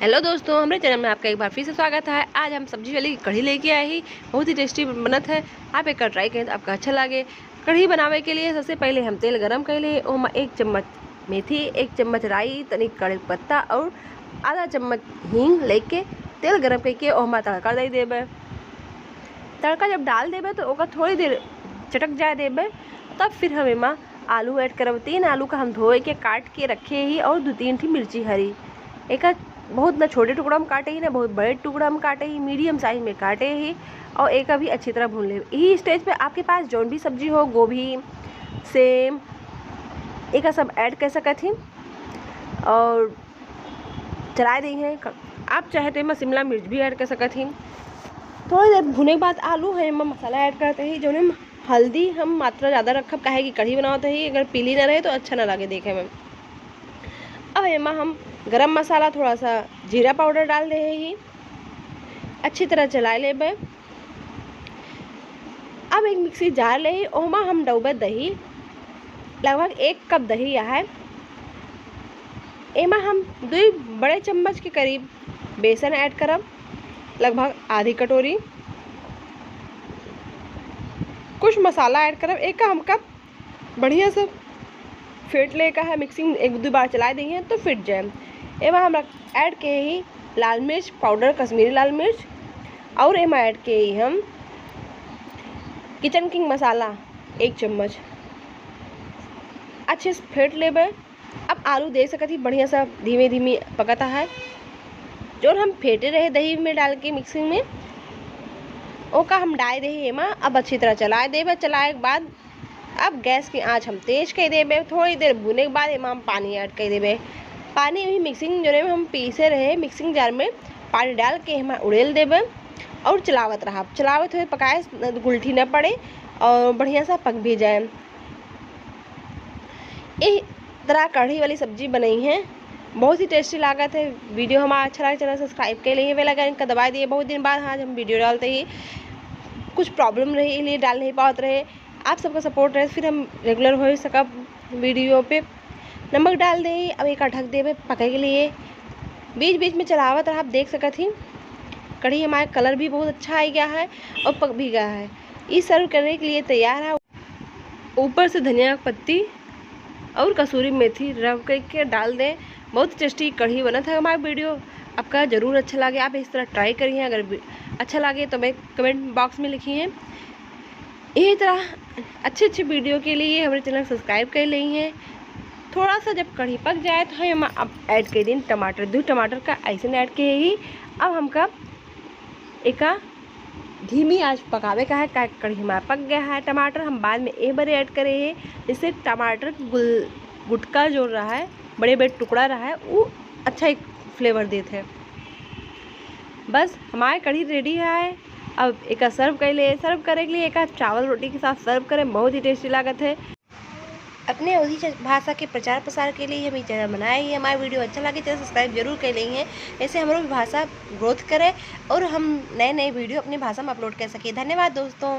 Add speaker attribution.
Speaker 1: Hello दोस्तों, हमारे channel में आपका एक बार फिर से स्वागत है। आज हम सब्जी वाली कढ़ी लेके आए ही, बहुत ही टेस्टी बनत है। आप एक ट्राई करें तो आपका अच्छा लगे। कढ़ी बनावे के लिए सबसे पहले हम तेल गरम कर ले, ओमा 1 चम्मच मेथी, 1 चम्मच राई, तनिक कड़ी पत्ता और आधा चम्मच हींग लेके तेल गरम करके ओमा तड़का दे देवे। तड़का जब डाल देवे तो ओका थोड़ी देर चटक जाए देवे, तब फिर हम एमा आलू ऐड करब। 3 आलू का हम धोए के काट के रखे ही और 2-3 थी मिर्ची हरी। एक बहुत ना छोटे टुकड़ा में काटे ही ना बहुत बड़े टुकड़ा में काटे ही, मीडियम साइज में काटे ही और एक भी अच्छी तरह भून ले। यही स्टेज पे आपके पास जौन भी सब्जी हो, गोभी, सेम, एक सब ऐड कर सकत ही और चला दी हैं। आप चाहे तो इमा शिमला मिर्च भी ऐड कर सकत ही। थोड़ी देर भुने के बाद आलू है इमा मसाला ऐड करते ही, जो हम हल्दी हम मात्रा ज़्यादा रखब, काहे कि कढ़ी बनाते ही अगर पीली ना रहे तो अच्छा ना लगे देखे में। अब एमा हम गरम मसाला, थोड़ा सा जीरा पाउडर डाल दे ही, अच्छी तरह चला लेबे। अब एक मिक्सी जार ले ही, ओमा हम डउबे दही, लगभग 1 कप दही है। एमा हम 2 बड़े चम्मच के करीब बेसन ऐड करब, लगभग आधी कटोरी। कुछ मसाला ऐड करब, एक हम कप बढ़िया से फेंट ले का है, मिक्सिंग 1-2 बार चला दी है तो फिट जाए। एमा हम ऐड के ही लाल मिर्च पाउडर, कश्मीरी लाल मिर्च, और एमा ऐड के ही हम किचन किंग मसाला 1 चम्मच, अच्छे से फेंट लेबे। अब आलू दे सकत ही बढ़िया सा धीमे धीमे पकता है, जो हम फेंटे रहे दही में डाल के मिक्सिंग में, ओका हम डाल दे एमा। अब अच्छी तरह चला देबे। चलाए के बाद अब गैस की आंच हम तेज कर देबे। थोड़ी देर भुने के बाद एमा हम पानी ऐड कर देबे। पानी भी मिक्सिंग जो हम पीसे रहे मिक्सिंग जार में पानी डाल के हम उड़ेल देबे और चलावत रहा। चलावत हुए पकाए, गुलठी न पड़े और बढ़िया सा पक भी जाए। इस तरह कढ़ी वाली सब्जी बनाई है, बहुत ही टेस्टी लागत है। वीडियो हमारा अच्छा लगे चैनल सब्सक्राइब कर लिए, बेल आइकन का दबा दिए। बहुत दिन बाद आज हम वीडियो डालते ही कुछ प्रॉब्लम रही, इसलिए डाल नहीं पाते रहे। आप सबका सपोर्ट रहे फिर हम रेगुलर हो सकब वीडियो पे। नमक डाल दे, अब एक ढक देवे पके के लिए। बीच बीच में चलावत रहा, आप देख सकत ही कढ़ी हमारा कलर भी बहुत अच्छा आ गया है और पक भी गया है। ये सर्व करने के लिए तैयार है। ऊपर से धनिया पत्ती और कसूरी मेथी रख करके डाल दें। बहुत टेस्टी कढ़ी बना था। हमारा वीडियो आपका ज़रूर अच्छा लगे, आप इस तरह ट्राई करिए। अगर अच्छा लगे तो मैं कमेंट बॉक्स में लिखिए। यही तरह अच्छे वीडियो के लिए हमारे चैनल सब्सक्राइब कर ली हैं। थोड़ा सा जब कढ़ी पक जाए तो हम अब ऐड कर दें टमाटर। 2 टमाटर का ऐसे ऐड किए ही। अब हमका एक धीमी आंच पकावे का है, कढ़ी हमारा पक गया है। टमाटर हम बाद में एक बार ऐड करे हैं, जिससे टमाटर गुटका जो रहा है, बड़े बड़े टुकड़ा रहा है, वो अच्छा एक फ्लेवर देते हैं। बस हमारी कढ़ी रेडी है। अब एक सर्व कर ले। सर्व करने के लिए एक चावल रोटी के साथ सर्व करें, बहुत ही टेस्टी लागत है। अपने अवधी भाषा के प्रचार प्रसार के लिए हम ये चैनल बनाए ही। हमारा वीडियो अच्छा लगे चैनल सब्सक्राइब जरूर कर लेंगे, ऐसे हमारी भाषा ग्रोथ करे और हम नए वीडियो अपनी भाषा में अपलोड कर सके। धन्यवाद दोस्तों।